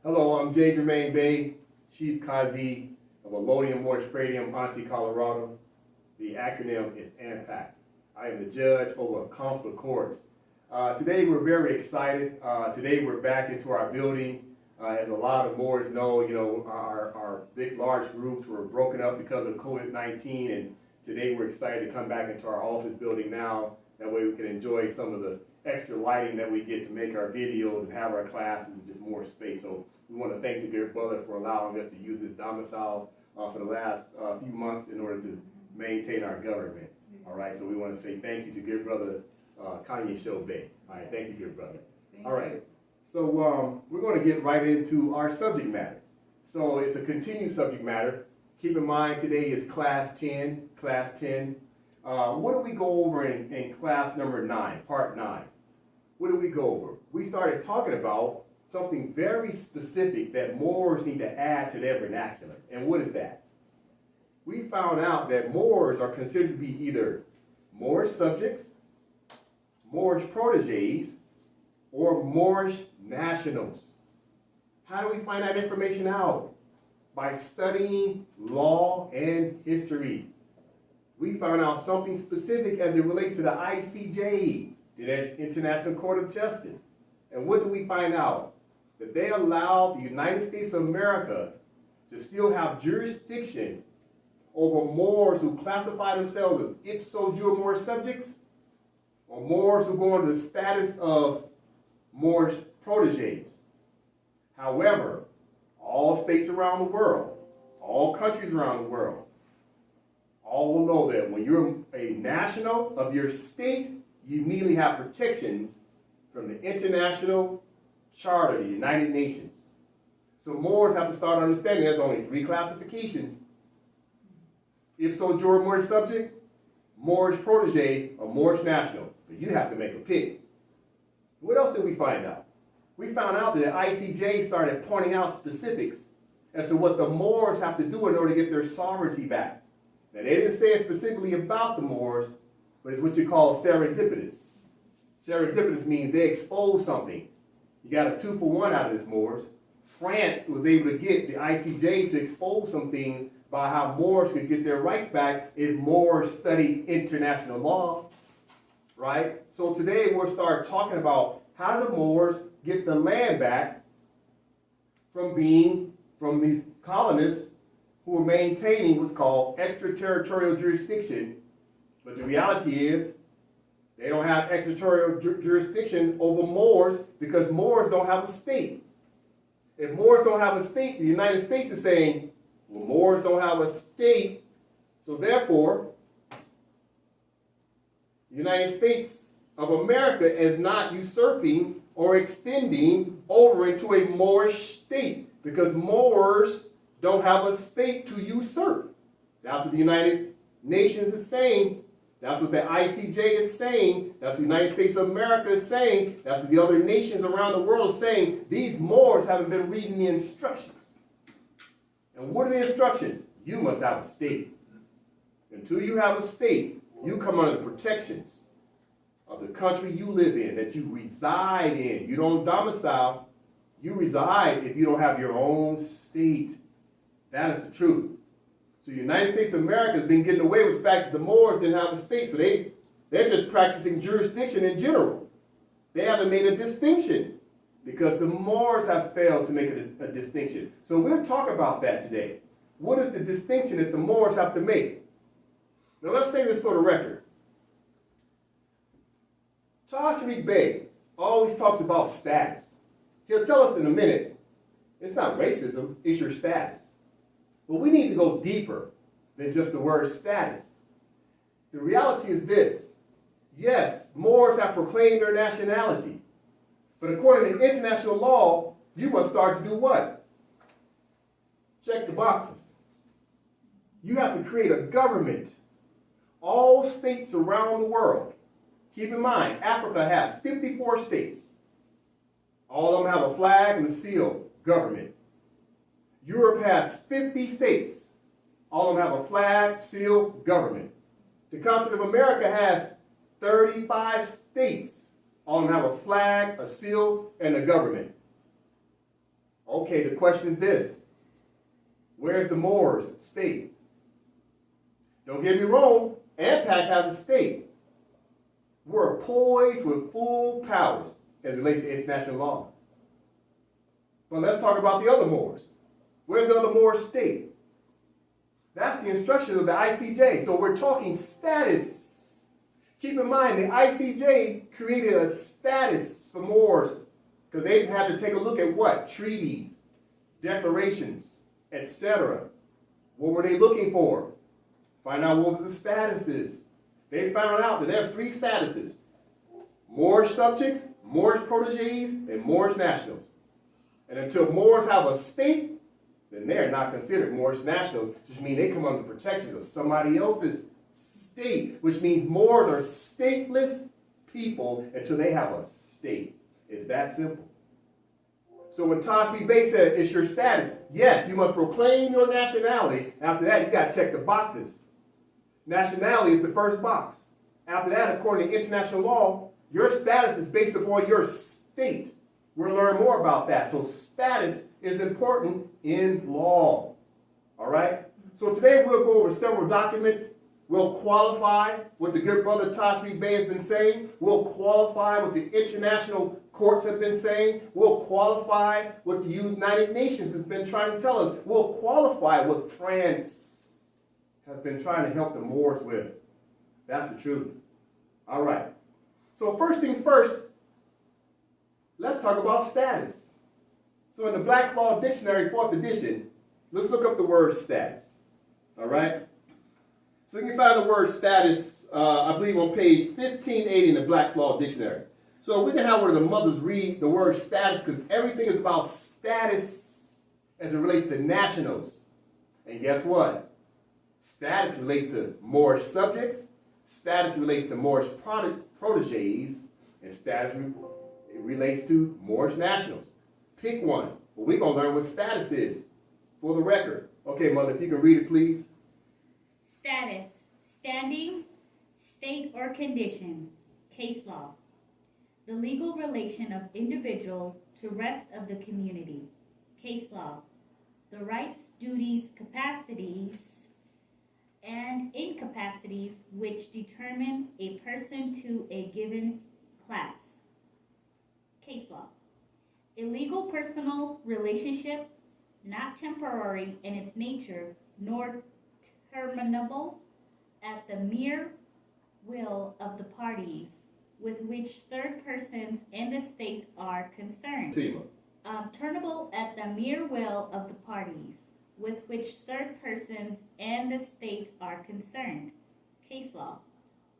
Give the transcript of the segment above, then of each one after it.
Hello, I'm J. Jermaine Bay, Chief Kazi of Allodium, Moorish, Praedium, Ante, Colorado. The acronym is AMPAC. I am the judge over consular court. Today we're very excited. Today we're back into our building. As a lot of Moors know, our big, large groups were broken up because of COVID-19, and today we're excited to come back into our office building now. That way we can enjoy some of the extra lighting that we get to make our videos and have our classes and just more space. So we want to thank the good brother for allowing us to use this domicile for the last few months in order to maintain our government. All right, so we want to say thank you to good brother Kanye Shobe. All right, thank you, good brother. All right, so we're going to get right into our subject matter. So it's a continued subject matter. Keep in mind today is class 10, class 10. What do we go over in class number 9, part 9? What do we go over? We started talking about something very specific that Moors need to add to their vernacular. And what is that? We found out that Moors are considered to be either Moorish subjects, Moorish proteges, or Moorish nationals. How do we find that information out? By studying law and history. We found out something specific as it relates to the ICJ, the International Court of Justice. And what do we find out? That they allow the United States of America to still have jurisdiction over Moors who classify themselves as ipso jure Moorish subjects, or Moors who go under the status of Moorish proteges. However, all states around the world, all countries around the world, all will know that when you're a national of your state, you immediately have protections from the International Charter of the United Nations. So Moors have to start understanding there's only 3 classifications: ipso jure Moorish subject, Moorish protege, or Moorish national. But you have to make a pick. What else did we find out? We found out that the ICJ started pointing out specifics as to what the Moors have to do in order to get their sovereignty back. Now, they didn't say it specifically about the Moors, but it's what you call serendipitous. Serendipitous means they exposed something. You got a 2-for-1 out of this, Moors. France was able to get the ICJ to expose some things by how Moors could get their rights back if Moors studied international law, right? So today we'll start talking about how the Moors get the land back from these colonists who were maintaining what's called extraterritorial jurisdiction. But the reality is they don't have extraterritorial jurisdiction over Moors because Moors don't have a state. If Moors don't have a state, the United States is saying, well, Moors don't have a state, so therefore, the United States of America is not usurping or extending over into a Moorish state because Moors don't have a state to usurp. That's what the United Nations is saying. That's what the ICJ is saying. That's what the United States of America is saying. That's what the other nations around the world are saying. These Moors haven't been reading the instructions. And what are the instructions? You must have a state. Until you have a state, you come under the protections of the country you live in, that you reside in. You don't domicile. You reside if you don't have your own state. That is the truth. So the United States of America has been getting away with the fact that the Moors didn't have a state, so they're just practicing jurisdiction in general. They haven't made a distinction because the Moors have failed to make a distinction. So we'll talk about that today. What is the distinction that the Moors have to make? Now let's say this for the record. Tashreeq Bey always talks about status. He'll tell us in a minute, it's not racism, it's your status. But we need to go deeper than just the word status. The reality is this. Yes, Moors have proclaimed their nationality. But according to international law, you must start to do what? Check the boxes. You have to create a government. All states around the world. Keep in mind, Africa has 54 states. All of them have a flag and a seal, government. Europe has 50 states. All of them have a flag, seal, government. The continent of America has 35 states. All of them have a flag, a seal, and a government. Okay, the question is this. Where's the Moors state? Don't get me wrong, AMPAC has a state. We're poised with full powers as it relates to international law. But let's talk about the other Moors. Where's the other Moor state? That's the instruction of the ICJ. So we're talking status. Keep in mind, the ICJ created a status for Moors because they had to take a look at what? Treaties, declarations, etc. What were they looking for? Find out what was the status is. They found out that there's 3 statuses. Moorish subjects, Moorish proteges, and Moorish nationals. And until Moors have a state, then they're not considered Moorish nationals, which means they come under the protections of somebody else's state, which means Moors are stateless people until they have a state. It's that simple. So when Tashmi Bey said, it's your status, yes, you must proclaim your nationality. After that, you got to check the boxes. Nationality is the first box. After that, according to international law, your status is based upon your state. We're going to learn more about that. So status is important in law. All right? So today we'll go over several documents. We'll qualify what the good brother Tashmi Bey has been saying. We'll qualify what the international courts have been saying. We'll qualify what the United Nations has been trying to tell us. We'll qualify what France has been trying to help the Moors with. That's the truth. All right. So first things first, let's talk about status. So in the Black's Law Dictionary, 4th edition, let's look up the word status. All right? So you can find the word status, I believe, on page 1580 in the Black's Law Dictionary. So we can have one of the mothers read the word status because everything is about status as it relates to nationals. And guess what? Status relates to Moorish subjects, status relates to Moorish proteges, and status relates to Moorish nationals. Pick one. Well, we're going to learn what status is for the record. Okay, mother, if you can read it, please. Status, standing, state or condition, case law. The legal relation of individual to rest of the community, case law. The rights, duties, capacities, and incapacities which determine a person to a given class, case law. A legal personal relationship, not temporary in its nature, nor terminable at the mere will of the parties with which third persons and the states are concerned. Turnable at the mere will of the parties with which third persons and the states are concerned. Case law.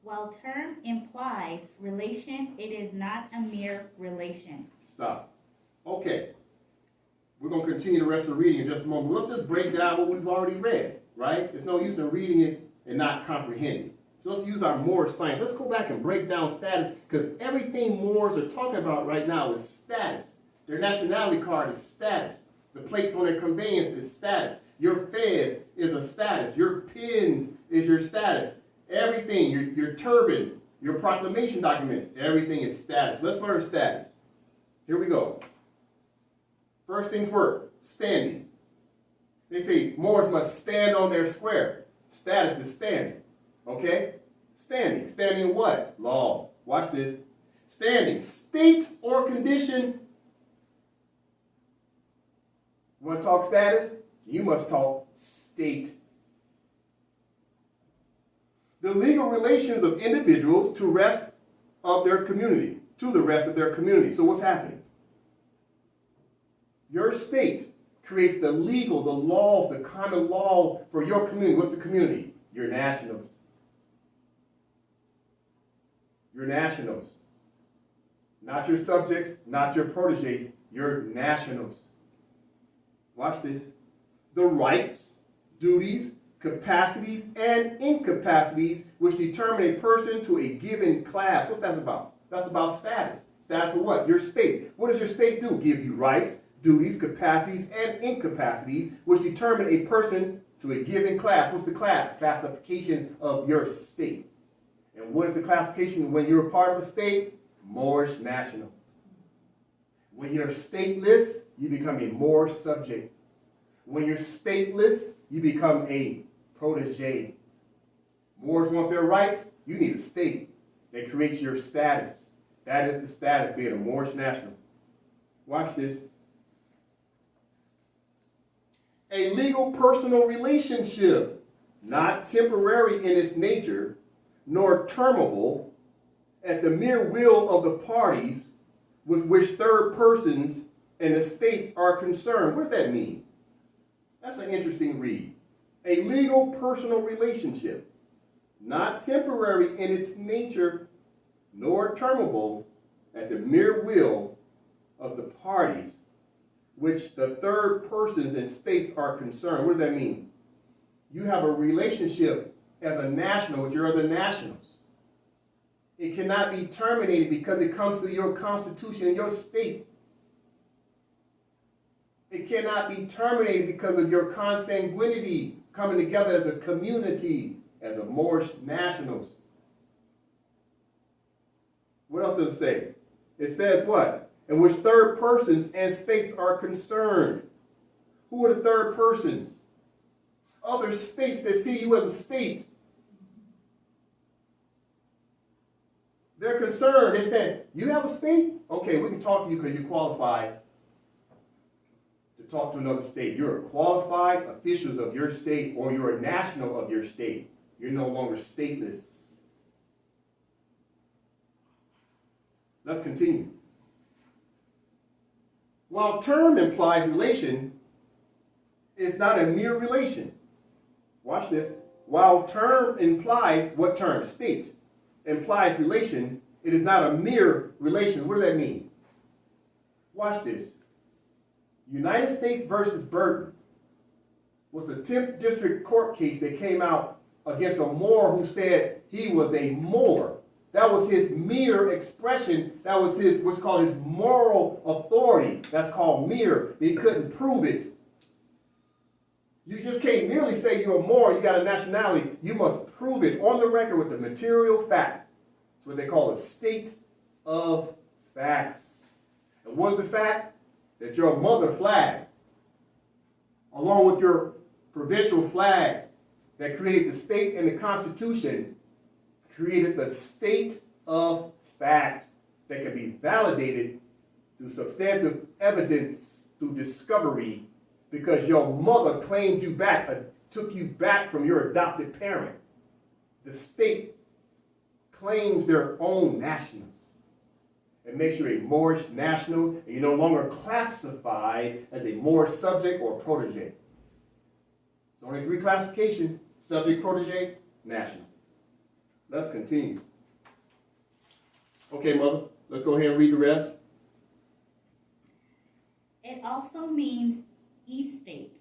While term implies relation, it is not a mere relation. Stop. Okay. We're going to continue the rest of the reading in just a moment. Let's just break down what we've already read, right? There's no use in reading it and not comprehending. So let's use our Moorish science. Let's go back and break down status because everything Moors are talking about right now is status. Their nationality card is status. The plates on their conveyance is status. Your fez is a status. Your pins is your status. Everything, your turbans, your proclamation documents, everything is status. Let's learn status. Here we go. First things first, standing. They say Moors must stand on their square. Status is standing. Okay? Standing. Standing in what? Law. Watch this. Standing. State or condition. You want to talk status? You must talk state. The legal relations of individuals to rest of their community, to the rest of their community. So what's happening? Your state creates the legal, the laws, the common law for your community. What's the community? Your nationals. Your nationals. Not your subjects, not your proteges, your nationals. Watch this. The rights, duties, capacities, and incapacities which determine a person to a given class. What's that about? That's about status. Status of what? Your state. What does your state do? Give you rights, duties, capacities, and incapacities which determine a person to a given class. What's the class? Classification of your state. And what is the classification when you're a part of a state? Moorish national. When you're stateless, you become a Moor subject. When you're stateless, you become a protege. Moors want their rights, you need a state that creates your status. That is the status, being a Moorish national. Watch this. A legal personal relationship, not temporary in its nature, nor terminable, at the mere will of the parties with which third persons and the state are concerned. What does that mean? That's an interesting read. A legal personal relationship, not temporary in its nature, nor terminable, at the mere will of the parties which the third persons and states are concerned. What does that mean? You have a relationship as a national with your other nationals. It cannot be terminated because it comes to your constitution and your state. It cannot be terminated because of your consanguinity, coming together as a community, as a Moorish nationals. What else does it say? It says what? In which third persons and states are concerned. Who are the third persons? Other states that see you as a state. They're concerned. They said, you have a state? Okay, we can talk to you because you're qualified to talk to another state. You're a qualified officials of your state, or you're a national of your state. You're no longer stateless. Let's continue. While term implies relation, it's not a mere relation. Watch this. While term implies, what term? State. Implies relation, it is not a mere relation. What does that mean? Watch this. United States versus Burton was a 10th District Court case that came out against a Moor who said he was a Moor. That was his mere expression. That was his, what's called his moral authority. That's called mere. He couldn't prove it. You just can't merely say you're a Moor, you got a nationality. You must prove it on the record with the material fact. It's what they call a state of facts. And what's the fact? That your mother flag, along with your provincial flag that created the state and the Constitution, created the state of fact that can be validated through substantive evidence, through discovery, because your mother claimed you back, took you back from your adopted parent. The state claims their own nationals. It makes you a Moorish national, and you're no longer classified as a Moorish subject or protege. There's only three classifications: subject, protege, national. Let's continue. Okay, Mother, let's go ahead and read the rest. It also means estate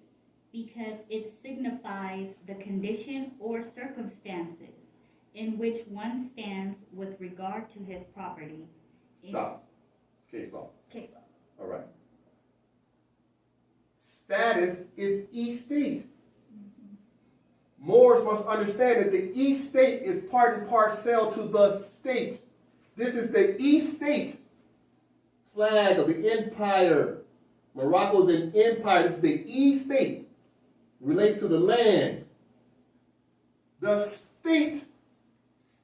because it signifies the condition or circumstances in which one stands with regard to his property. Stop. It's case law. Case law. All right. Status is estate. Moors must understand that the estate is part and parcel to the state. This is the estate flag of the empire. Morocco is an empire. This is the estate. Relates to the land. The state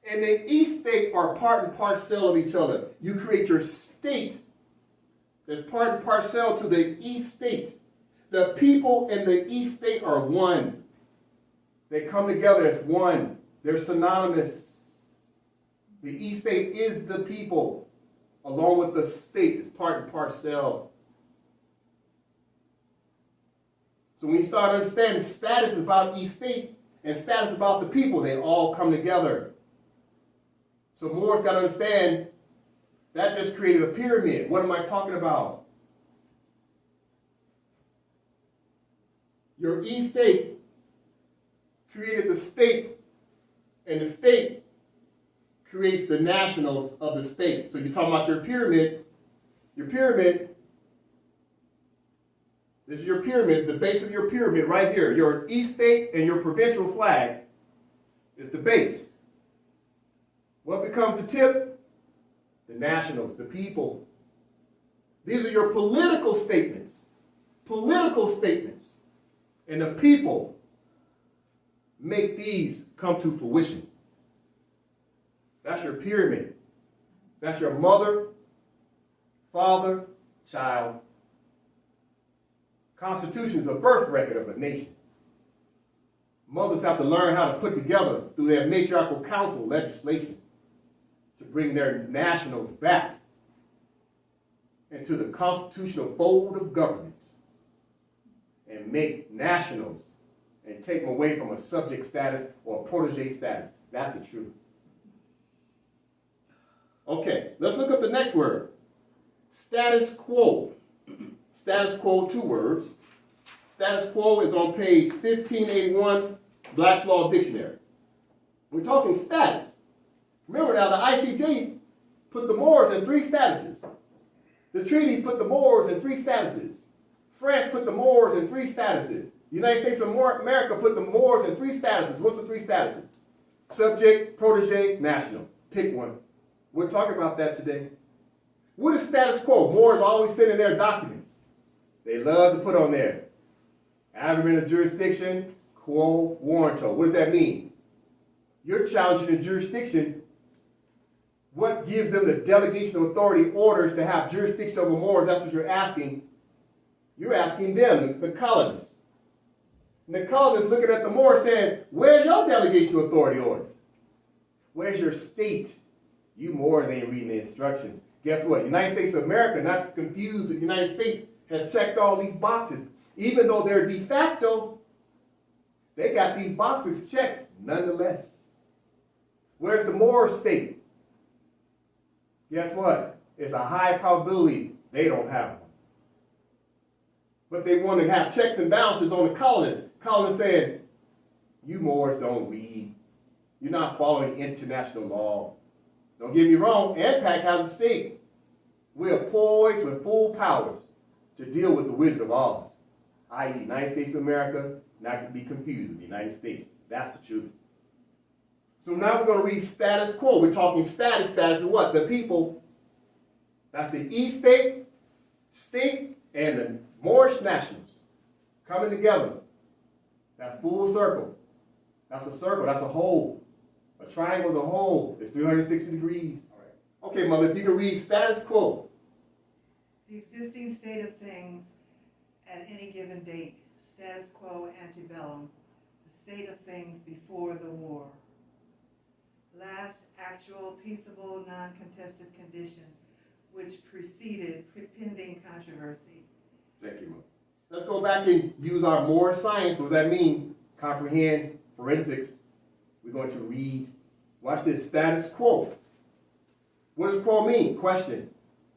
and the estate are part and parcel of each other. You create your state that's part and parcel to the estate. The people and the estate are one. They come together as one. They're synonymous. The estate is the people, along with the state. It's part and parcel. So when you start understanding status is about estate and status about the people, they all come together. So Moors got to understand that just created a pyramid. What am I talking about? Your estate created the state, and the state creates the nationals of the state. So you're talking about your pyramid. Your pyramid, this is your pyramid, it's the base of your pyramid right here. Your estate and your provincial flag is the base. What becomes the tip? The nationals, the people. These are your political statements. Political statements. And the people make these come to fruition. That's your pyramid. That's your mother, father, child. Constitution is a birth record of a nation. Mothers have to learn how to put together, through their matriarchal council, legislation to bring their nationals back into the constitutional fold of government and make nationals and take them away from a subject status or a protege status. That's the truth. Okay, let's look up the next word. Status quo. Status quo, 2 words. Status quo is on page 1581, Black's Law Dictionary. We're talking status. Remember now, the ICJ put the Moors in 3 statuses. The treaties put the Moors in 3 statuses. France put the Moors in 3 statuses. The United States of America put the Moors in 3 statuses. What's the 3 statuses? Subject, protege, national. Pick one. We're talking about that today. What is status quo? Moors always send in their documents. They love to put on there. Abolition of jurisdiction, quo warranto. What does that mean? You're challenging the jurisdiction. What gives them the delegation of authority orders to have jurisdiction over Moors? That's what you're asking. You're asking them, the colonists. And the colonists looking at the Moors saying, where's your delegation of authority orders? Where's your state? You Moors ain't reading the instructions. Guess what? United States of America, not confused with the United States, has checked all these boxes. Even though they're de facto, they got these boxes checked nonetheless. Where's the Moor state? Guess what? It's a high probability they don't have one. But they want to have checks and balances on the colonists. Colonists saying, you Moors don't read. You're not following international law. Don't get me wrong, AMPAC has a stake. We are poised with full powers to deal with the Wizard of Oz, i.e. United States of America, not to be confused with the United States. That's the truth. So now we're going to read status quo. We're talking status. Status is what? The people. That's the East state, and the Moorish nationals coming together. That's full circle. That's a circle. That's a hole. A triangle is a hole. It's 360 degrees. All right. Okay, Mother, if you can read status quo. The existing state of things at any given date, status quo ante bellum, the state of things before the war. Last actual, peaceable, non-contested condition which preceded pending controversy. Thank you, Mother. Let's go back and use our Moorish science. What does that mean? Comprehend, forensics. We're going to read. Watch this. Status quo. What does quo mean? Question.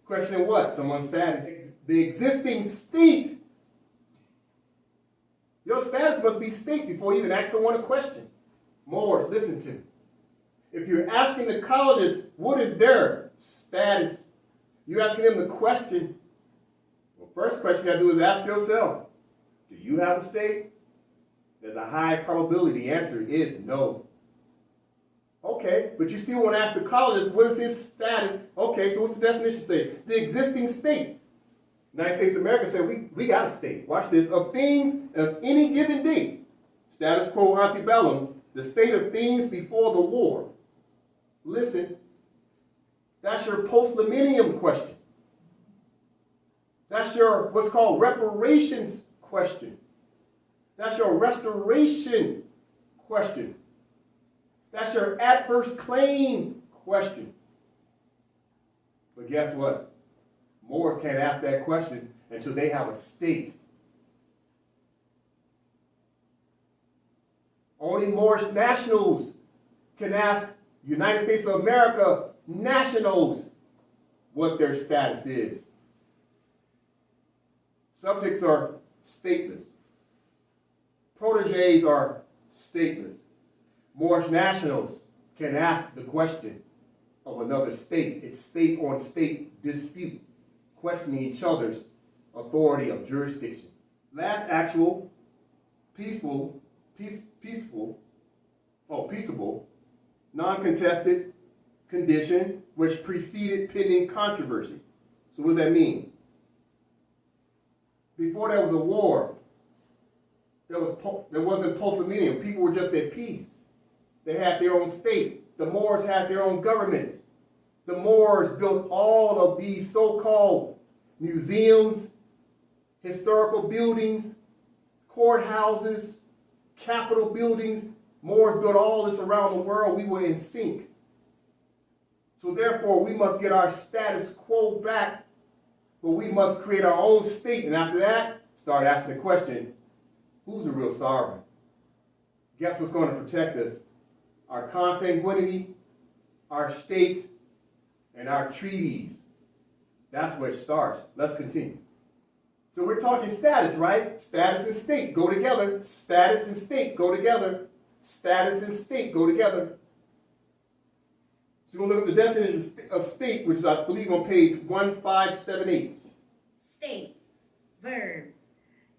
Questioning what? Someone's status. The existing state. Your status must be state before you even ask someone a question. Moors, listen to me. If you're asking the colonists what is their status, you're asking them the question. Well, first question you got to do is ask yourself, do you have a state? There's a high probability the answer is no. Okay, but you still want to ask the colonist, what is his status? Okay, so what's the definition say? The existing state. United States of America said, we got a state. Watch this. Of things of any given date. Status quo ante bellum, the state of things before the war. Listen, that's your post-millennium question. That's your what's called reparations question. That's your restoration question. That's your adverse claim question. But guess what? Moors can't ask that question until they have a state. Only Moorish nationals can ask United States of America nationals what their status is. Subjects are stateless. Proteges are stateless. Moorish nationals can ask the question of another state. It's state on state dispute, questioning each other's authority of jurisdiction. Last actual, peaceable, non-contested condition which preceded pending controversy. So what does that mean? Before there was a war, there wasn't post-millennium. People were just at peace. They had their own state. The Moors had their own governments. The Moors built all of these so-called museums, historical buildings, courthouses, capitol buildings. Moors built all this around the world. We were in sync. So therefore, we must get our status quo back, but we must create our own state. And after that, start asking the question, who's the real sovereign? Guess what's going to protect us? Our consanguinity, our state, and our treaties. That's where it starts. Let's continue. So we're talking status, right? Status and state go together. Status and state go together. Status and state go together. So we're going to look at the definition of state, which is, I believe, on page 1578. State, verb,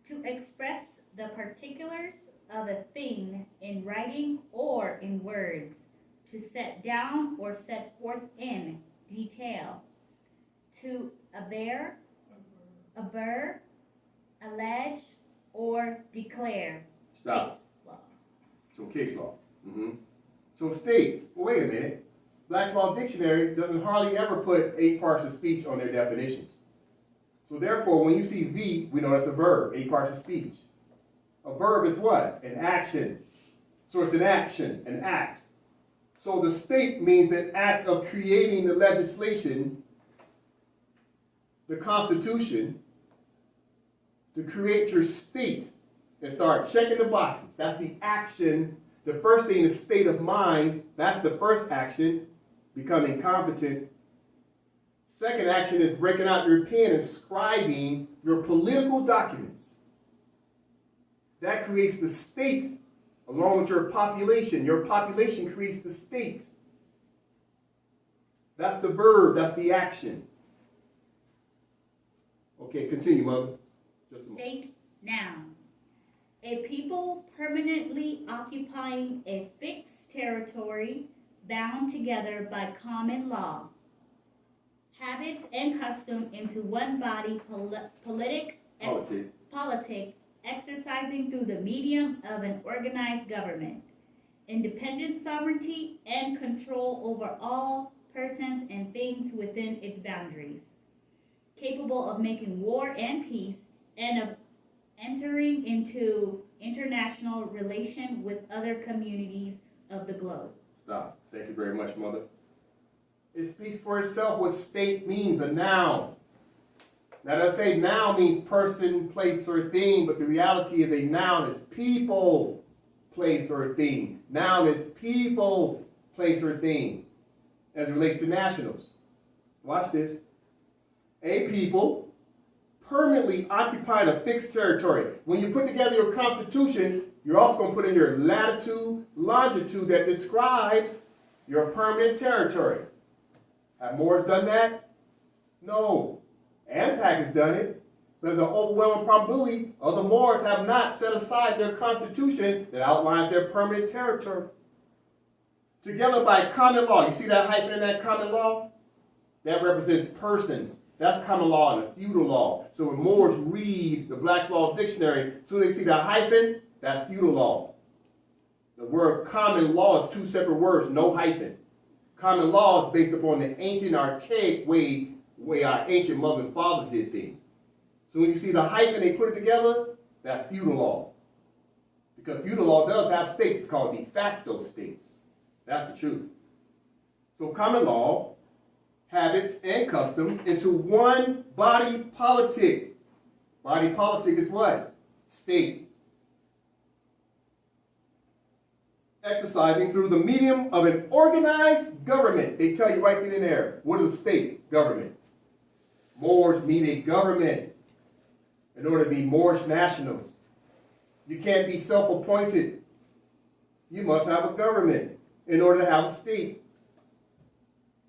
to express the particulars of a thing in writing or in words, to set down or set forth in detail, to aver, allege, or declare. Stop. Case law. So case law. So state, well, wait a minute. Black's Law Dictionary doesn't hardly ever put 8 parts of speech on their definitions. So therefore, when you see V, we know that's a verb, 8 parts of speech. A verb is what? An action. So it's an action, an act. So the state means the act of creating the legislation, the Constitution, to create your state and start checking the boxes. That's the action. The first thing is state of mind. That's the first action, becoming competent. Second action is breaking out your pen and scribing your political documents. That creates the state along with your population. Your population creates the state. That's the verb. That's the action. Okay, continue, Mother. Just a moment. State, noun. A people permanently occupying a fixed territory bound together by common law. Habits and custom into one body, politic, exercising through the medium of an organized government. Independent sovereignty and control over all persons and things within its boundaries. Capable of making war and peace and of entering into international relation with other communities of the globe. Stop. Thank you very much, Mother. It speaks for itself what state means, a noun. Now, let's say noun means person, place, or thing, but the reality is a noun is people, place, or thing. Noun is people, place, or thing, as it relates to nationals. Watch this. A people permanently occupying a fixed territory. When you put together your constitution, you're also going to put in your latitude, longitude that describes your permanent territory. Have Moors done that? No. AMPAC has done it. There's an overwhelming probability of the Moors have not set aside their constitution that outlines their permanent territory. Together by common law. You see that hyphen in that common law? That represents persons. That's common law and a feudal law. So when Moors read the Black's Law Dictionary, so they see that hyphen, that's feudal law. The word common law is 2 separate words, no hyphen. Common law is based upon the ancient, archaic way our ancient mothers and fathers did things. So when you see the hyphen, they put it together, that's feudal law. Because feudal law does have states. It's called de facto states. That's the truth. So common law, habits, and customs into one body politic. Body politic is what? State. Exercising through the medium of an organized government. They tell you right then and there. What is a state? Government. Moors need a government in order to be Moorish nationals. You can't be self-appointed. You must have a government in order to have a state.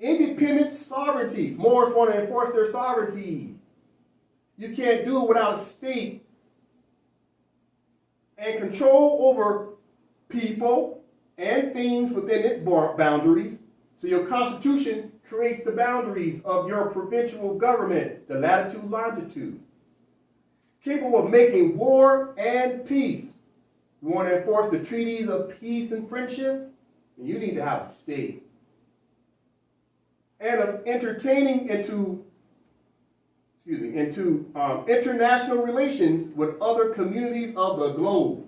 Independent sovereignty. Moors want to enforce their sovereignty. You can't do it without a state. And control over people and things within its boundaries. So your constitution creates the boundaries of your provincial government, the latitude, longitude. capable of making war and peace. You want to enforce the treaties of peace and friendship? You need to have a state. And of entertaining into international relations with other communities of the globe.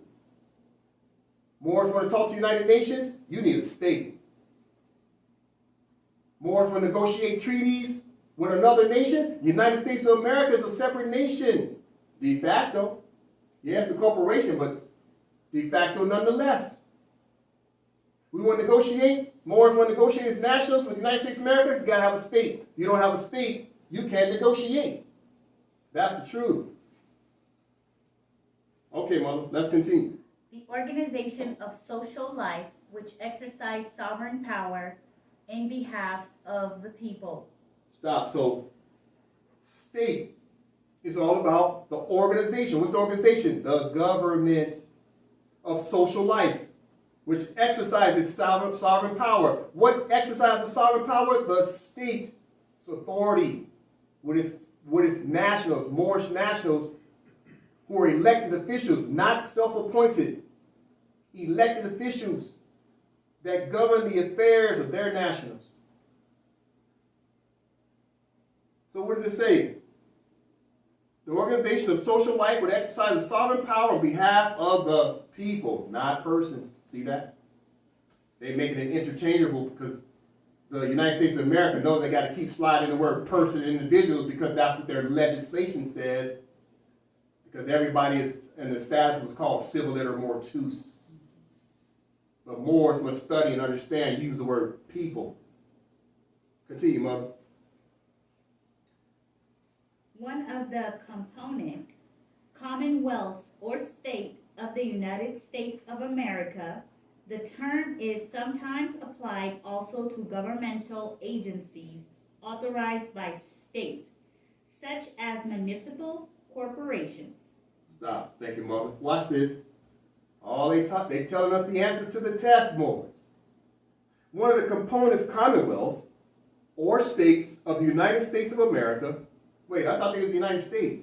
Moors want to talk to the United Nations? You need a state. Moors want to negotiate treaties with another nation? The United States of America is a separate nation. De facto. Yes, the corporation, but de facto nonetheless. We want to negotiate. Moors want to negotiate as nationals with the United States of America. You got to have a state. You don't have a state, you can't negotiate. That's the truth. Okay, Mother, let's continue. The organization of social life which exercise sovereign power in behalf of the people. Stop. So, state is all about the organization. What's the organization? The government of social life, which exercises sovereign power. What exercises sovereign power? The state's authority, with its nationals, Moorish nationals, who are elected officials, not self-appointed, elected officials that govern the affairs of their nationals. So what does it say? The organization of social life would exercise a sovereign power on behalf of the people, not persons. See that? They make it interchangeable because the United States of America knows they got to keep sliding the word person and individuals because that's what their legislation says. Because everybody is in the status was called civil liter mortuus. The Moors must study and understand, use the word people. Continue, Mother. One of the component commonwealths or state of the United States of America, the term is sometimes applied also to governmental agencies authorized by state, such as municipal corporations. Stop. Thank you, Mother. Watch this. They telling us the answers to the test, Moors. One of the components commonwealths or states of the United States of America. Wait, I thought they was the United States.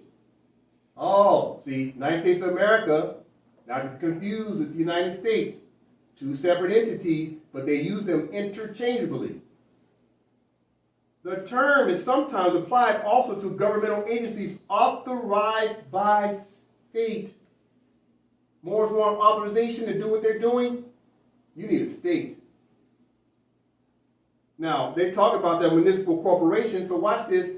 Oh, see, United States of America, not to be confused with the United States. Two separate entities, but they use them interchangeably. The term is sometimes applied also to governmental agencies authorized by state. Moors want authorization to do what they're doing? You need a state. Now, they talk about their municipal corporation, so watch this.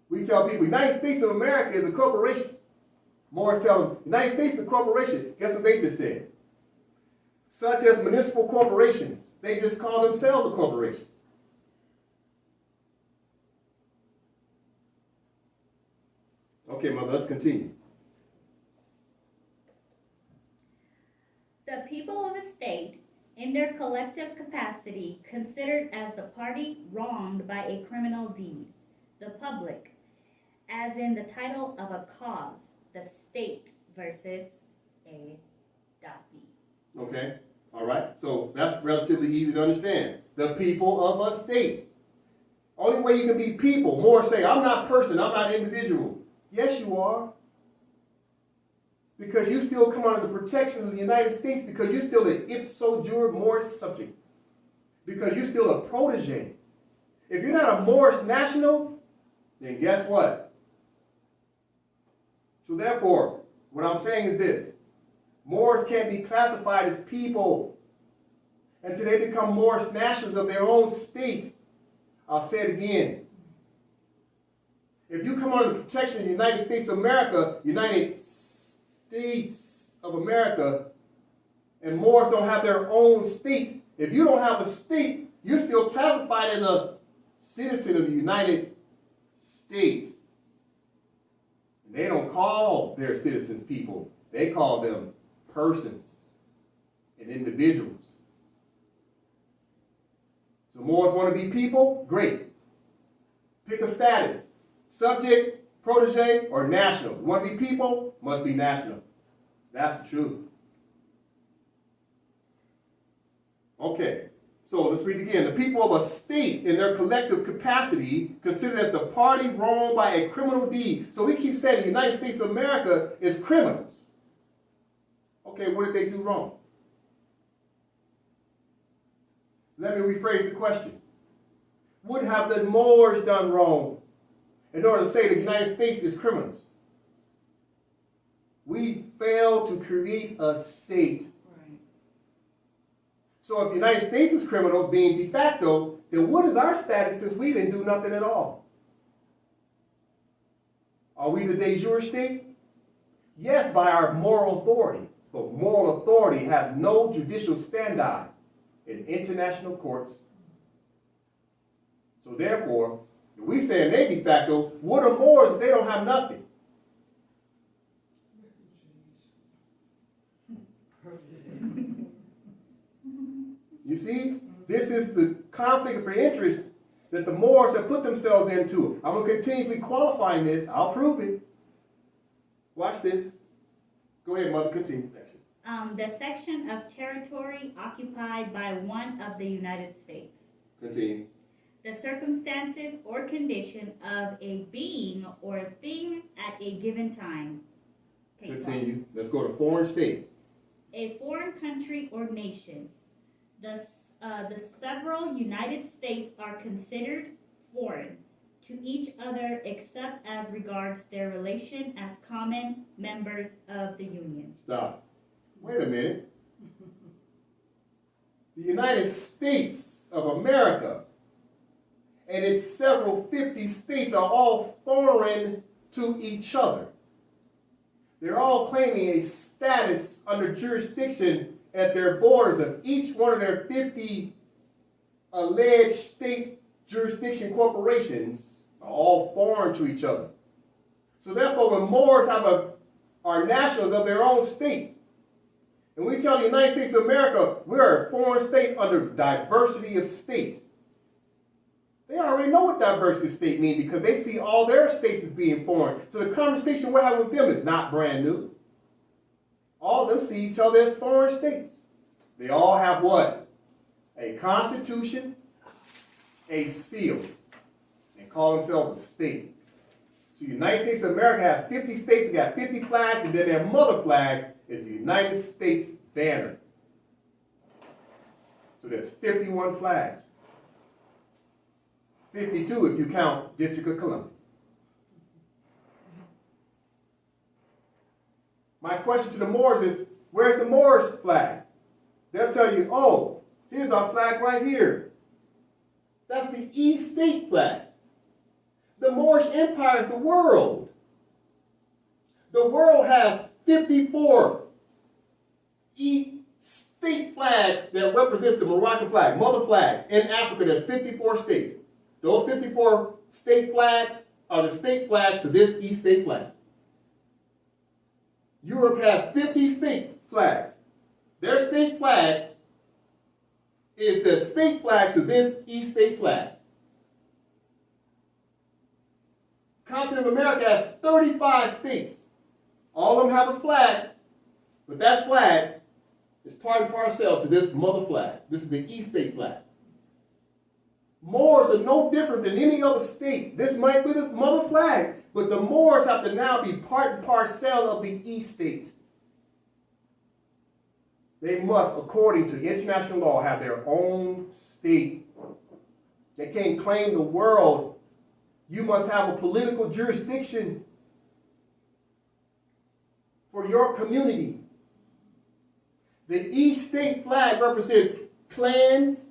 We tell people, United States of America is a corporation. Moors tell them, United States is a corporation. Guess what they just said? Such as municipal corporations. They just call themselves a corporation. Okay, Mother, let's continue. The people of a state, in their collective capacity, considered as the party wronged by a criminal deed. The public, as in the title of a cause, the state versus A.B. Okay, all right. So that's relatively easy to understand. The people of a state. Only way you can be people. More say, I'm not person, I'm not individual. Yes, you are. Because you still come under the protection of the United States, because you're still an ipso jure Moorish subject. Because you're still a protege. If you're not a Moorish national, then guess what? So therefore, what I'm saying is this. Moors can't be classified as people until they become Moorish nationals of their own state. I'll say it again. If you come under the protection of the United States of America, United States of America, and Moors don't have their own state, if you don't have a state, you're still classified as a citizen of the United States. They don't call their citizens people. They call them persons and individuals. So Moors want to be people? Great. Pick a status. Subject, protege, or national. You want to be people? Must be national. That's the truth. Okay. So let's read again. The people of a state in their collective capacity considered as the party wronged by a criminal deed. So we keep saying the United States of America is criminals. Okay, what did they do wrong? Let me rephrase the question. What have the Moors done wrong in order to say the United States is criminals? We failed to create a state. Right. So if the United States is criminals, being de facto, then what is our status since we didn't do nothing at all? Are we the de jure state? Yes, by our moral authority. But moral authority has no judicial standard in international courts. So therefore, if we say they de facto, what are Moors if they don't have nothing? You see, this is the conflict of interest that the Moors have put themselves into. I'm going to continuously qualifying this. I'll prove it. Watch this. Go ahead, Mother, continue. The section of territory occupied by one of the United States. Continue. The circumstances or condition of a being or a thing at a given time. Okay, Continue. Let's go to foreign state. A foreign country or nation. The several United States are considered foreign to each other except as regards their relation as common members of the Union. Stop. Wait a minute. The United States of America and its several 50 states are all foreign to each other. They're all claiming a status under jurisdiction at their borders of each one of their 50 alleged states jurisdiction corporations are all foreign to each other. So therefore, when Moors are nationals of their own state, and we tell the United States of America we're a foreign state under diversity of state, they already know what diversity of state means because they see all their states as being foreign. So the conversation we're having with them is not brand new. All of them see each other as foreign states. They all have what? A constitution, a seal, and call themselves a state. So the United States of America has 50 states, they got 50 flags, and then their mother flag is the United States banner. So there's 51 flags. 52 if you count District of Columbia. My question to the Moors is, where's the Moorish flag? They'll tell you, oh, here's our flag right here. That's the E-state flag. The Moorish Empire is the world. The world has 54 E-state flags that represents the Moroccan flag, mother flag. In Africa, there's 54 states. Those 54 state flags are the state flags to this E-state flag. Europe has 50 state flags. Their state flag is the state flag to this E-state flag. Continent of America has 35 states. All of them have a flag, but that flag is part and parcel to this mother flag. This is the E-state flag. Moors are no different than any other state. This might be the mother flag, but the Moors have to now be part and parcel of the E-state. They must, according to international law, have their own state. They can't claim the world. You must have a political jurisdiction for your community. The E-state flag represents clans,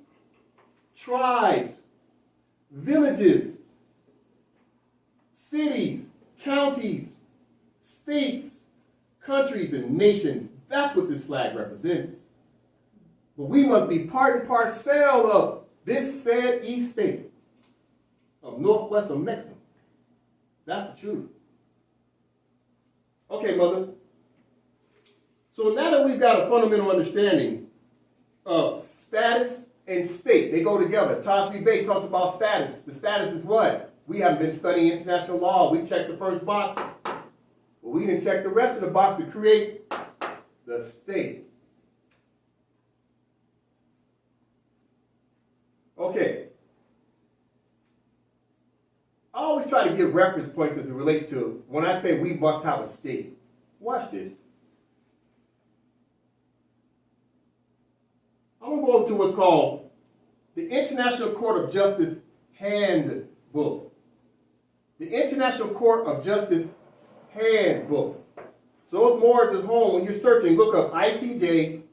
tribes, villages, cities, counties, states, countries, and nations. That's what this flag represents. But we must be part and parcel of this said E-state of Northwest of Mexico. That's the truth. Okay, Mother. So now that we've got a fundamental understanding of status and state, they go together. Tosh Bay talks about status. The status is what? We haven't been studying international law. We checked the first box, but we didn't check the rest of the box to create the state. Okay. I always try to give reference points as it relates to when I say we must have a state. Watch this. I'm going to go over to what's called the International Court of Justice Handbook. The International Court of Justice Handbook. So those Moors at home, when you're searching, look up ICJ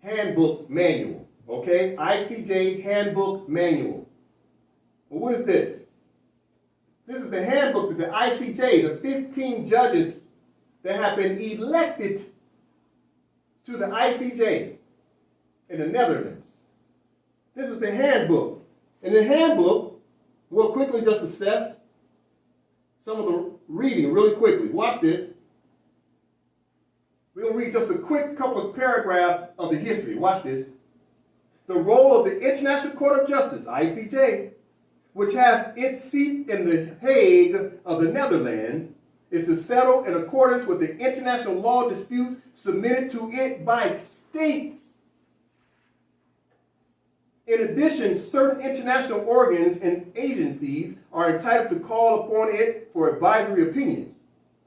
Handbook Manual. Okay? ICJ Handbook Manual. Well, what is this? This is the handbook that the ICJ, the 15 judges that have been elected to the ICJ in the Netherlands. This is the handbook. In the handbook, we'll quickly just assess some of the reading really quickly. Watch this. We're going to read just a quick couple of paragraphs of the history. Watch this. The role of the International Court of Justice, ICJ, which has its seat in the Hague of the Netherlands, is to settle in accordance with the international law disputes submitted to it by states. In addition, certain international organs and agencies are entitled to call upon it for advisory opinions,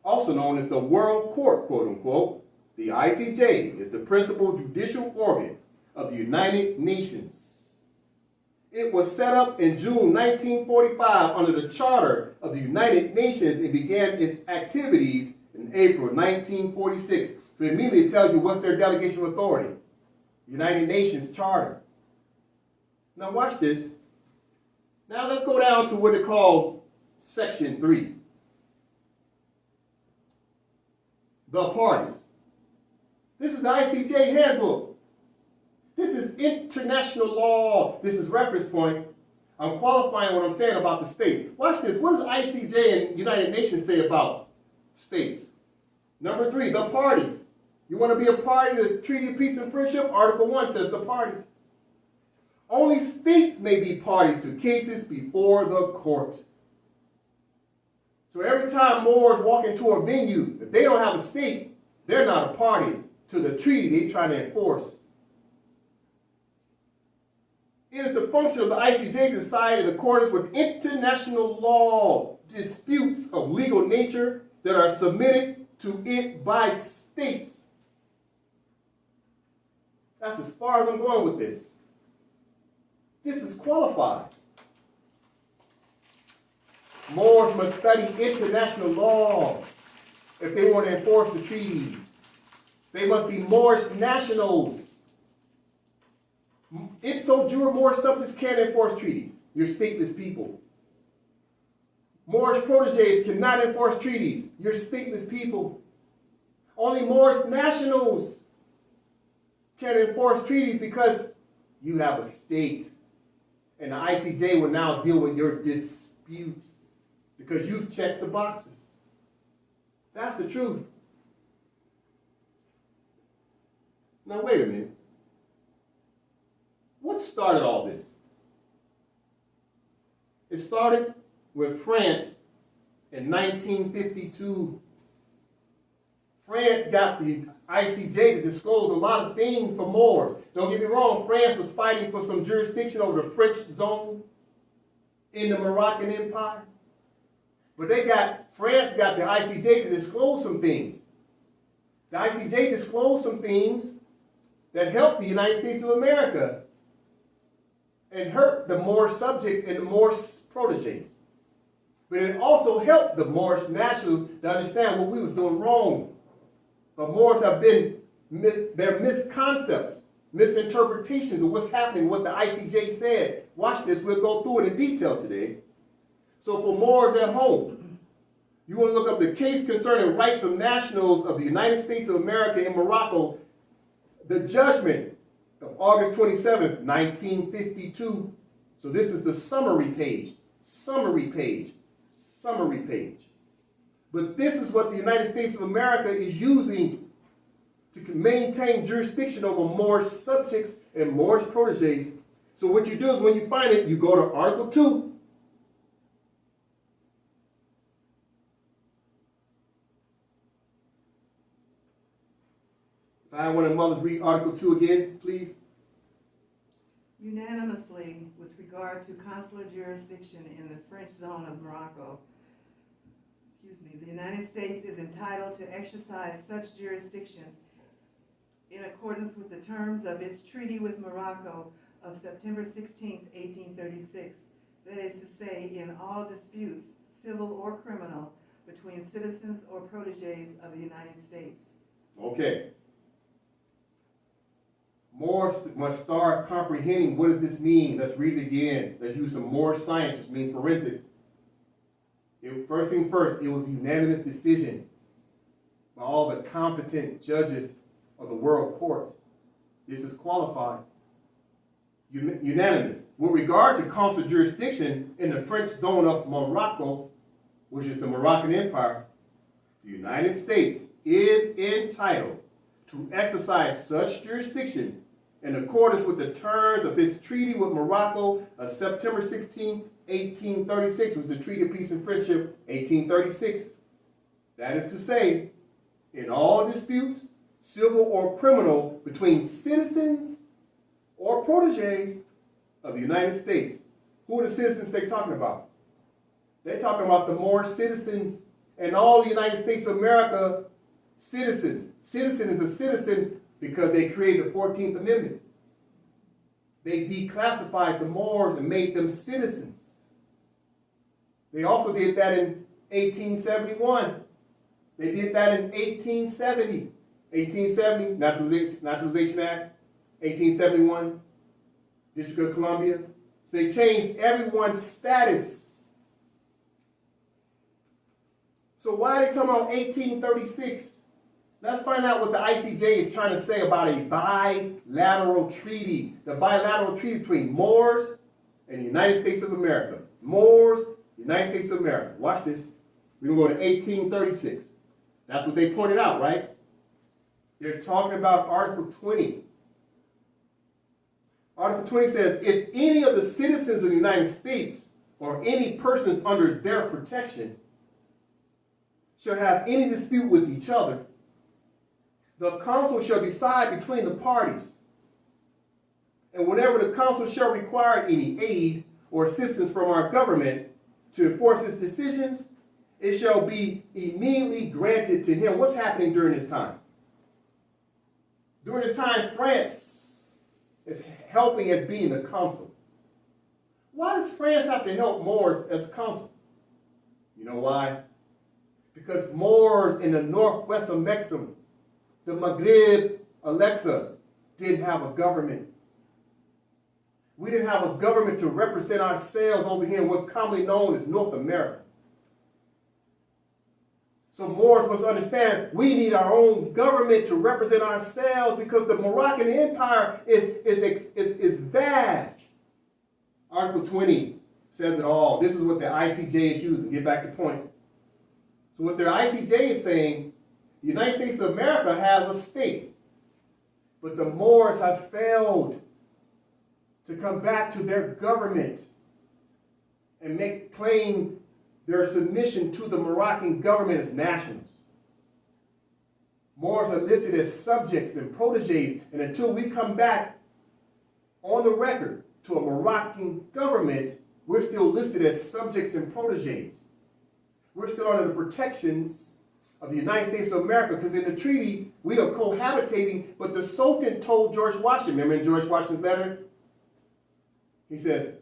also known as the World Court, quote unquote. The ICJ is the principal judicial organ of the United Nations. It was set up in June 1945 under the Charter of the United Nations and began its activities in April 1946. So it immediately tells you what's their delegation of authority. United Nations Charter. Now watch this. Now let's go down to what they call Section 3. The parties. This is the ICJ handbook. This is international law. This is reference point. I'm qualifying what I'm saying about the state. Watch this. What does ICJ and United Nations say about states? Number 3, the parties. You want to be a party to the Treaty of Peace and Friendship? Article 1 says the parties. Only states may be parties to cases before the court. So every time Moors walk into a venue, if they don't have a state, they're not a party to the treaty they're trying to enforce. It is the function of the ICJ to decide in accordance with international law disputes of legal nature that are submitted to it by states. That's as far as I'm going with this. This is qualified. Moors must study international law if they want to enforce the treaties. They must be Moorish nationals. Ipso jure Moorish subjects can't enforce treaties. You're stateless people. Moorish proteges cannot enforce treaties. You're stateless people. Only Moorish nationals can enforce treaties because you have a state. And the ICJ will now deal with your dispute because you've checked the boxes. That's the truth. Now, wait a minute. What started all this? It started with France in 1952. France got the ICJ to disclose a lot of things for Moors. Don't get me wrong, France was fighting for some jurisdiction over the French zone in the Moroccan Empire. But France got the ICJ to disclose some things. The ICJ disclosed some things that helped the United States of America and hurt the Moorish subjects and the Moorish proteges. But it also helped the Moorish nationals to understand what we was doing wrong. But Moors have been, their misconceptions, misinterpretations of what's happening, what the ICJ said. Watch this, we'll go through it in detail today. So for Moors at home, you want to look up the case concerning rights of nationals of the United States of America in Morocco, the judgment of August 27th, 1952. So this is the summary page, summary page, summary page. But this is what the United States of America is using to maintain jurisdiction over Moorish subjects and Moorish proteges. So what you do is when you find it, you go to Article 2. If I have one of the mothers read Article 2 again, please. Unanimously, with regard to consular jurisdiction in the French zone of Morocco, the United States is entitled to exercise such jurisdiction in accordance with the terms of its treaty with Morocco of September 16, 1836, that is to say, in all disputes, civil or criminal, between citizens or protégés of the United States. Okay. Moors must start comprehending what does this mean. Let's read it again. Let's use some more science, which means forensics. First things first, it was a unanimous decision by all the competent judges of the world courts. This is qualified. Unanimous. With regard to consular jurisdiction in the French zone of Morocco, which is the Moroccan Empire, the United States is entitled to exercise such jurisdiction in accordance with the terms of its treaty with Morocco of September 16, 1836, was the Treaty of Peace and Friendship, 1836. That is to say, in all disputes, civil or criminal, between citizens or protégés of the United States. Who are the citizens they're talking about? They're talking about the Moorish citizens and all the United States of America citizens. Citizen is a citizen because they created the 14th Amendment. They declassified the Moors and made them citizens. They also did that in 1871. They did that in 1870. 1870, Naturalization Act. 1871, District of Columbia. So they changed everyone's status. So why are they talking about 1836? Let's find out what the ICJ is trying to say about a bilateral treaty. The bilateral treaty between Moors and the United States of America. Moors, United States of America. Watch this. We're going to go to 1836. That's what they pointed out, right? They're talking about Article 20. Article 20 says, if any of the citizens of the United States or any persons under their protection shall have any dispute with each other, the council shall decide between the parties. And whenever the council shall require any aid or assistance from our government to enforce its decisions, it shall be immediately granted to him. What's happening during this time? During this time, France is helping as being the council. Why does France have to help Moors as council? You know why? Because Moors in the northwest of Mexico, the Maghreb, Alexa, didn't have a government. We didn't have a government to represent ourselves over here in what's commonly known as North America. So Moors must understand we need our own government to represent ourselves because the Moroccan Empire is vast. Article 20 says it all. This is what the ICJ is using. Get back to point. So what their ICJ is saying, the United States of America has a state, but the Moors have failed to come back to their government and claim their submission to the Moroccan government as nationals. Moors are listed as subjects and protégés, and until we come back on the record to a Moroccan government, we're still listed as subjects and protégés. We're still under the protections of the United States of America, because in the treaty, we are cohabitating, but the Sultan told George Washington, remember in George Washington's letter? He says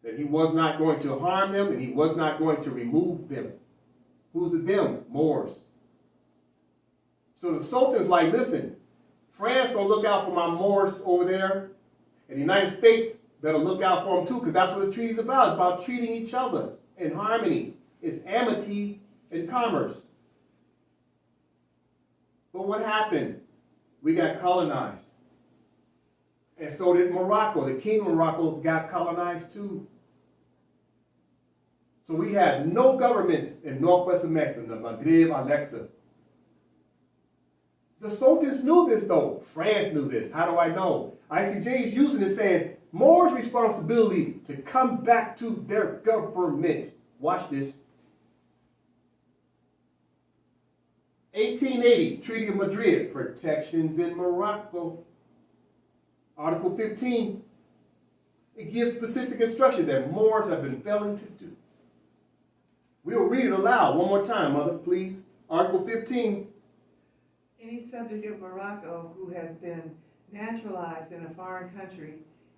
that he was not going to harm them and he was not going to remove them. Who's the them? Moors. So the Sultan's like, listen, France gonna look out for my Moors over there, and the United States better look out for them too, because that's what the treaty's about. It's about treating each other in harmony. It's amity and commerce. But what happened? We got colonized. And so did Morocco. The King of Morocco got colonized too. So we had no governments in northwest of Mexico, the Maghreb, Alexa. The Sultans knew this though. France knew this. How do I know? ICJ is using it saying, Moors' responsibility to come back to their government. Watch this. 1880, Treaty of Madrid, protections in Morocco. Article 15, It gives specific instruction that Moors have been failing to do. We'll read it aloud one more time, Mother, please. Article 15. Any subject of Morocco who has been naturalized in a foreign country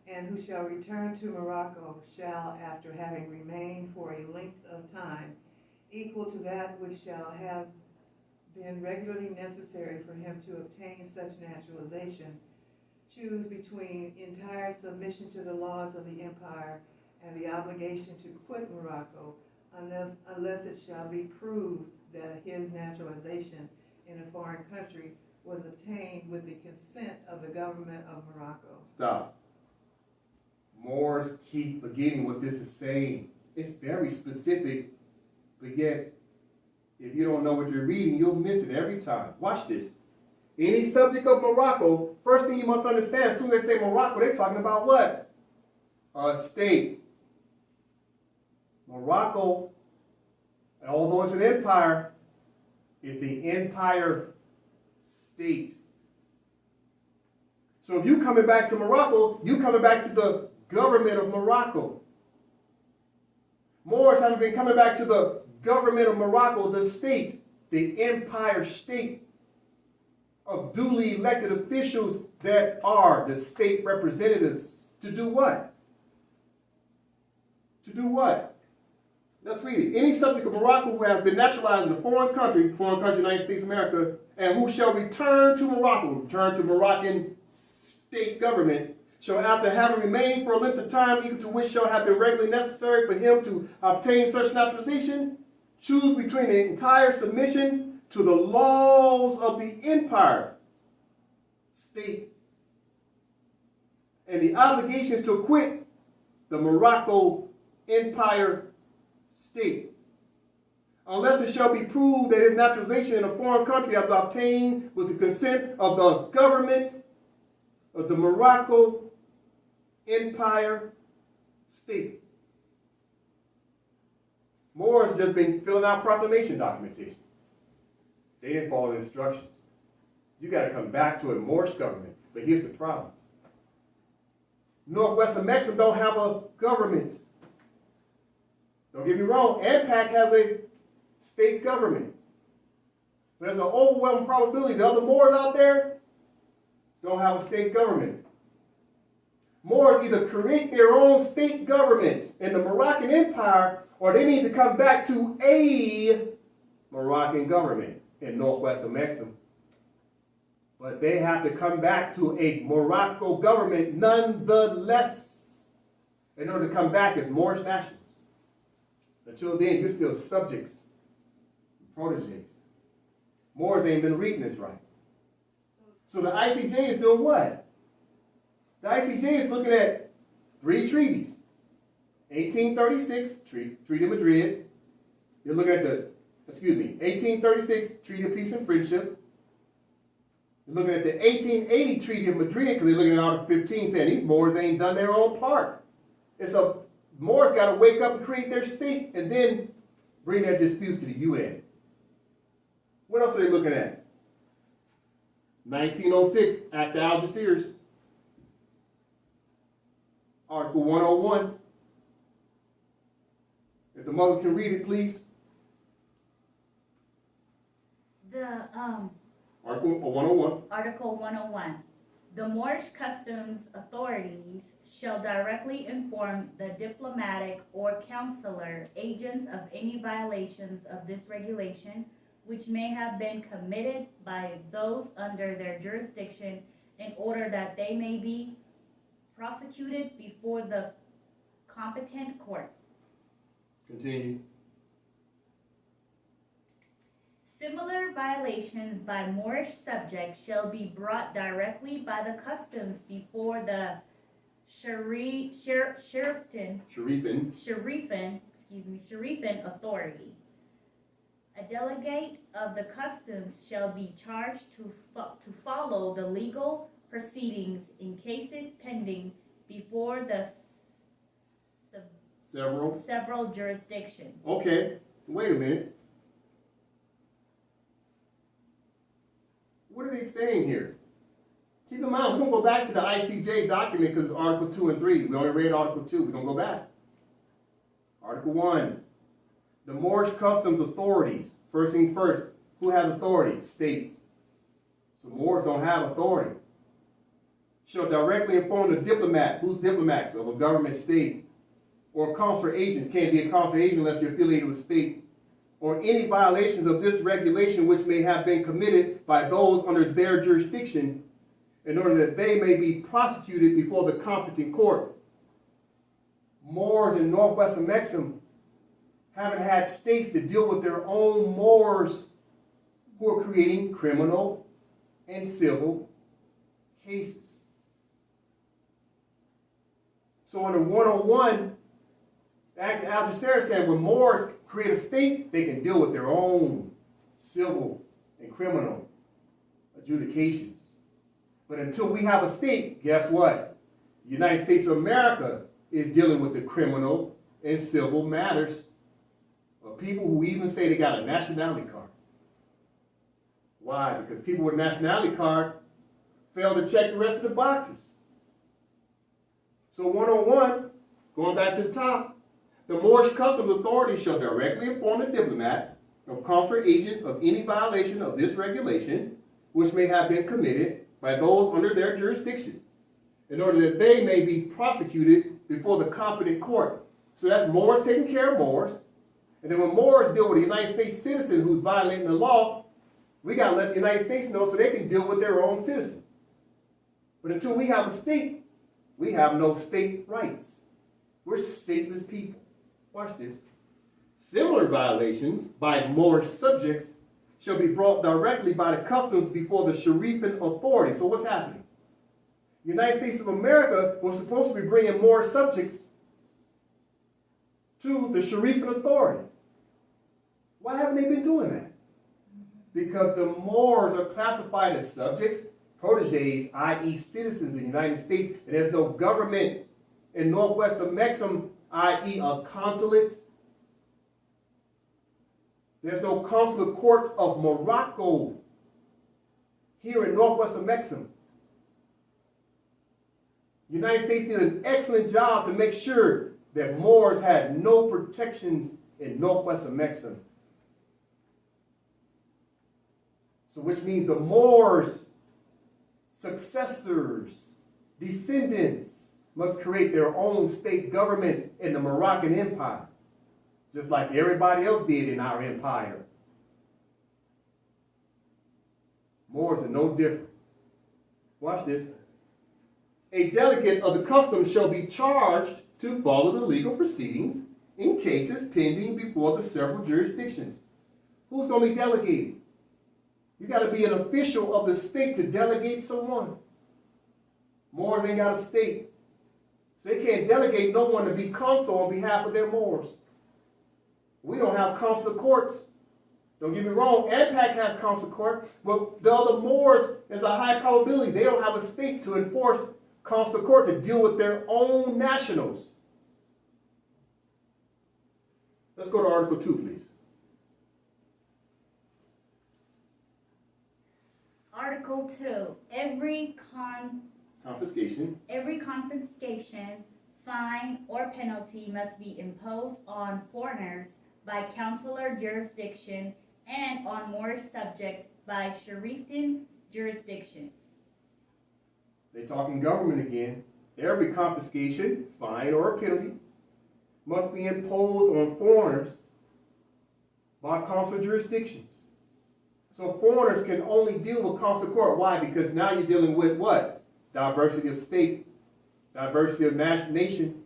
and who shall return to Morocco shall, after having remained for a length of time equal to that which shall have been regularly necessary for him to obtain such naturalization, choose between entire submission to the laws of the empire and the obligation to quit Morocco, unless it shall be proved that his naturalization in a foreign country was obtained with the consent of the government of Morocco. Stop. Moors keep forgetting what this is saying. It's very specific, but yet, if you don't know what you're reading, you'll miss it every time. Watch this. Any subject of Morocco, first thing you must understand, as soon as they say Morocco, they're talking about what? A state. Morocco, although it's an empire, is the empire state. So if you coming back to Morocco, you coming back to the government of Morocco. Moors haven't been coming back to the government of Morocco, the state, the empire state of duly elected officials that are the state representatives. To do what? To do what? Let's read it. Any subject of Morocco who has been naturalized in a foreign country, United States of America, and who shall return to Morocco, return to Moroccan state government, shall, after having remained for a length of time equal to which shall have been regularly necessary for him to obtain such naturalization, choose between the entire submission to the laws of the empire state and the obligation to quit the Morocco empire state, unless it shall be proved that his naturalization in a foreign country has been obtained with the consent of the government of the Morocco empire state. Moors just been filling out proclamation documentation. They didn't follow the instructions. You got to come back to a Moorish government. But here's the problem. Northwest of Mexico don't have a government. Don't get me wrong, AMPAC has a state government. But there's an overwhelming probability the other Moors out there don't have a state government. Moors either create their own state government in the Moroccan Empire, or they need to come back to a Moroccan government in northwest of Mexico. But they have to come back to a Morocco government nonetheless in order to come back as Moorish nationals. Until then, you're still subjects, proteges. Moors ain't been reading this right. So the ICJ is doing what? The ICJ is looking at 3 treaties. 1836, Treaty of Madrid. You're looking at 1836, Treaty of Peace and Friendship. You're looking at the 1880 Treaty of Madrid, because they're looking at Article 15 saying these Moors ain't done their own part. And so Moors got to wake up and create their state and then bring their disputes to the UN. What else are they looking at? 1906, Act of Algeciras. Article 101. If the mothers can read it, please. Article 101. Article 101. The Moorish customs authorities shall directly inform the diplomatic or consular agents of any violations of this regulation which may have been committed by those under their jurisdiction, in order that they may be prosecuted before the competent court. Continue. Similar violations by Moorish subjects shall be brought directly by the customs before the Sharifan authority. A delegate of the customs shall be charged to follow the legal proceedings in cases pending before the several jurisdictions. Okay, wait a minute. What are they saying here? Keep in mind, we're going to go back to the ICJ document because Article 2 and 3. We only read Article 2. We're going to go back. Article 1. The Moorish customs authorities. First things first. Who has authority? States. So Moors don't have authority. Shall directly inform the diplomat. Who's diplomats? Of a government state. Or consular agents. Can't be a consular agent unless you're affiliated with state. Or any violations of this regulation which may have been committed by those under their jurisdiction, in order that they may be prosecuted before the competent court. Moors in Northwest Mexam haven't had states to deal with their own Moors who are creating criminal and civil cases. So under 101, the Act of Algeciras said when Moors create a state, they can deal with their own civil and criminal adjudications. But until we have a state, guess what? The United States of America is dealing with the criminal and civil matters of people who even say they got a nationality card. Why? Because people with a nationality card fail to check the rest of the boxes. So 101, going back to the top, the Moorish customs authority shall directly inform the diplomat of consular agents of any violation of this regulation which may have been committed by those under their jurisdiction, in order that they may be prosecuted before the competent court. So that's Moors taking care of Moors. And then when Moors deal with a United States citizen who's violating the law, we got to let the United States know so they can deal with their own citizen. But until we have a state, we have no state rights. We're stateless people. Watch this. Similar violations by Moorish subjects shall be brought directly by the customs before the Sharifan authority. So what's happening? The United States of America was supposed to be bringing Moorish subjects to the Sharifan authority. Why haven't they been doing that? Because the Moors are classified as subjects, proteges, i.e. citizens of the United States, and there's no government in Northwest Mexam, i.e. a consulate. There's no consular courts of Morocco here in Northwest Mexam. The United States did an excellent job to make sure that Moors had no protections in Northwest Mexam. So which means the Moors' successors, descendants, must create their own state government in the Moroccan Empire, just like everybody else did in our empire. Moors are no different. Watch this. A delegate of the customs shall be charged to follow the legal proceedings in cases pending before the several jurisdictions. Who's going to be delegated? You got to be an official of the state to delegate someone. Moors ain't got a state. So they can't delegate no one to be consul on behalf of their Moors. We don't have consular courts. Don't get me wrong, AMPAC has consular court, but the other Moors, there's a high probability they don't have a state to enforce consular court to deal with their own nationals. Let's go to Article 2, please. Article 2. Every Confiscation. Every confiscation, fine, or penalty must be imposed on foreigners by consular jurisdiction and on Moorish subject by Sharifan jurisdiction. They're talking government again. Every confiscation, fine, or penalty must be imposed on foreigners by consular jurisdictions. So foreigners can only deal with consular court. Why? Because now you're dealing with what? Diversity of state, diversity of nation.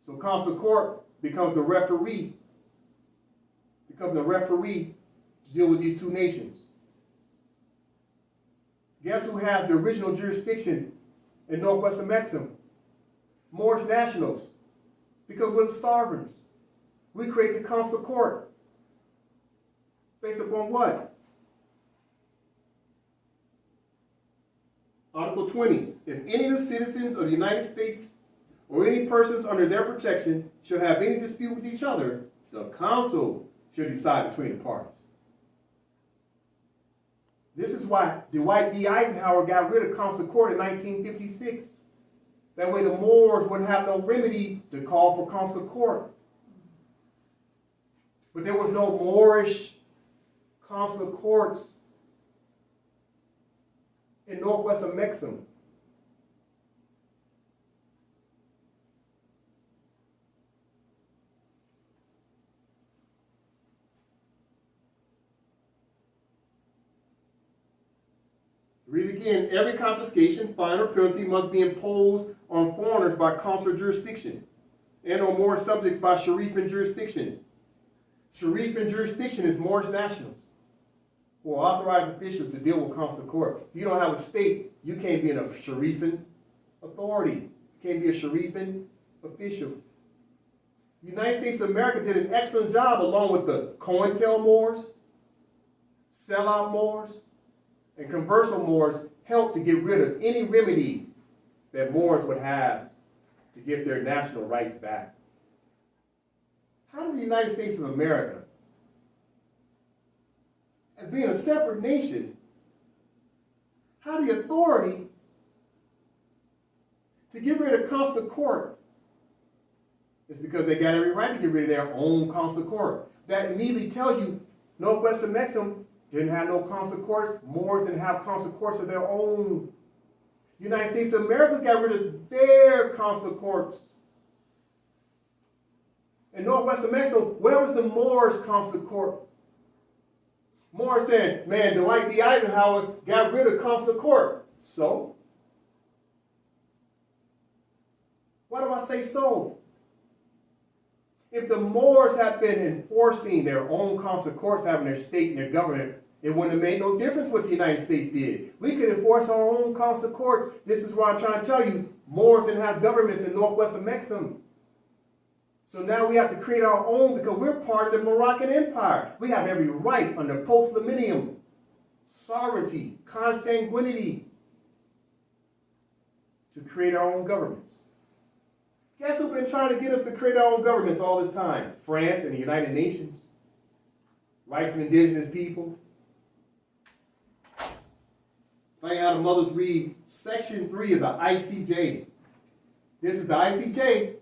So consular court becomes the referee. To deal with these two nations. Guess who has the original jurisdiction in Northwest Mexam? Moorish nationals. Because we're the sovereigns. We create the consular court. Based upon what? Article 20. If any of the citizens of the United States or any persons under their protection shall have any dispute with each other, the council shall decide between the parties. This is why Dwight D. Eisenhower got rid of consular court in 1956. That way the Moors wouldn't have no remedy to call for consular court. But there was no Moorish consular courts in northwest of Mexico. Read again. Every confiscation, fine, or penalty must be imposed on foreigners by consular jurisdiction and on Moorish subjects by Sharifan jurisdiction. Sharifan jurisdiction is Moorish nationals who are authorized officials to deal with consular court. If you don't have a state, you can't be in a Sharifan authority. You can't be a Sharifan official. The United States of America did an excellent job along with the COINTEL Moors, sellout Moors, and conversal Moors helped to get rid of any remedy that Moors would have to get their national rights back. How does the United States of America, as being a separate nation, have the authority to get rid of consular court? It's because they got every right to get rid of their own consular court. That immediately tells you northwestern Mexico didn't have no consular courts. Moors didn't have consular courts of their own. The United States of America got rid of their consular courts. In northwestern Mexico, where was the Moors' consular court? Moors saying, man, Dwight D. Eisenhower got rid of consular court. So? Why do I say so? If the Moors had been enforcing their own consular courts, having their state and their government, it wouldn't have made no difference what the United States did. We could enforce our own consular courts. This is what I'm trying to tell you. Moors didn't have governments in northwestern Mexico. So now we have to create our own because we're part of the Moroccan Empire. We have every right under post-millennium sovereignty, consanguinity to create our own governments. Guess who's been trying to get us to create our own governments all this time? France and the United Nations. Rights of indigenous people. Find out the mothers read Section 3 of the ICJ. This is the ICJ.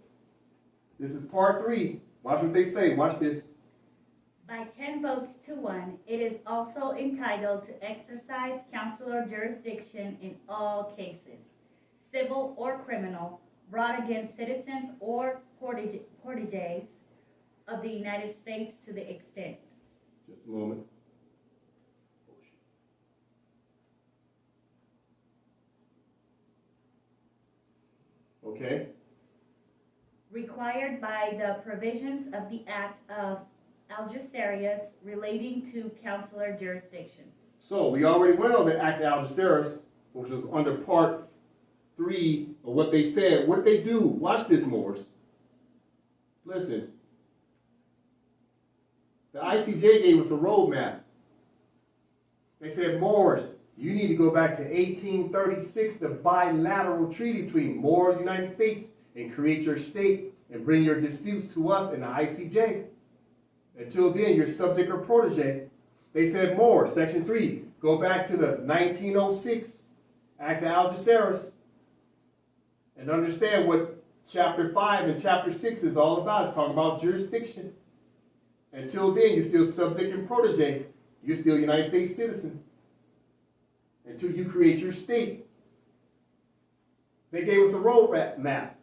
This is Part 3. Watch what they say. Watch this. By 10 votes to 1, it is also entitled to exercise consular jurisdiction in all cases, civil or criminal, brought against citizens or proteges of the United States to the extent. Just a moment. Okay. Required by the provisions of the Act of Algeciras relating to consular jurisdiction. So we already went over the Act of Algeciras, which was under Part 3 of what they said. What did they do? Watch this, Moors. Listen. The ICJ gave us a roadmap. They said, Moors, you need to go back to 1836, the bilateral treaty between Moors and the United States, and create your state and bring your disputes to us in the ICJ. Until then, you're subject or protege. They said, Moors, Section 3, go back to the 1906 Act of Algeciras and understand what Chapter 5 and Chapter 6 is all about. It's talking about jurisdiction. Until then, you're still subject and protege. You're still United States citizens. Until you create your state. They gave us a road map.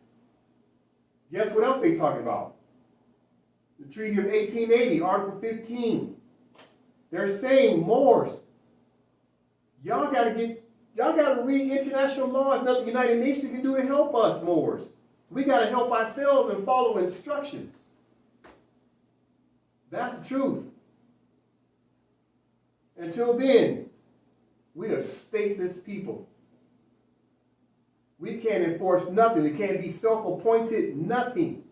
Guess what else they talking about? The Treaty of 1880, Article 15. They're saying, Moors, y'all gotta read international law. There's nothing the United Nations can do to help us, Moors. We gotta help ourselves and follow instructions. That's the truth. Until then, we are stateless people. We can't enforce nothing. We can't be self-appointed nothing.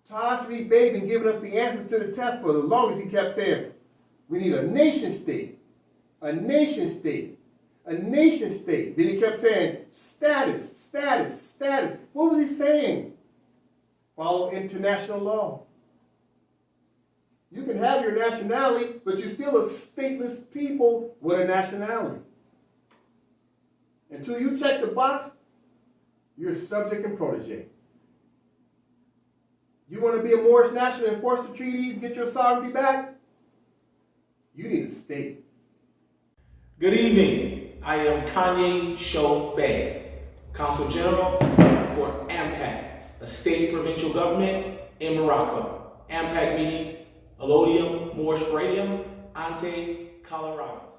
Taj Reed been giving us the answers to the test for the longest. He kept saying, we need a nation state, a nation state, a nation state. Then he kept saying, status, status, status. What was he saying? Follow international law. You can have your nationality, but you're still a stateless people with a nationality. Until you check the box, you're subject and protege. You want to be a Moorish national and enforce the treaties and get your sovereignty back? You need a state. Good evening. I am Kanye Sho Bay, Consul General for AMPAC, a state provincial government in Morocco. AMPAC meaning Allodium, Moorish, Praedium, Ante, Colorado.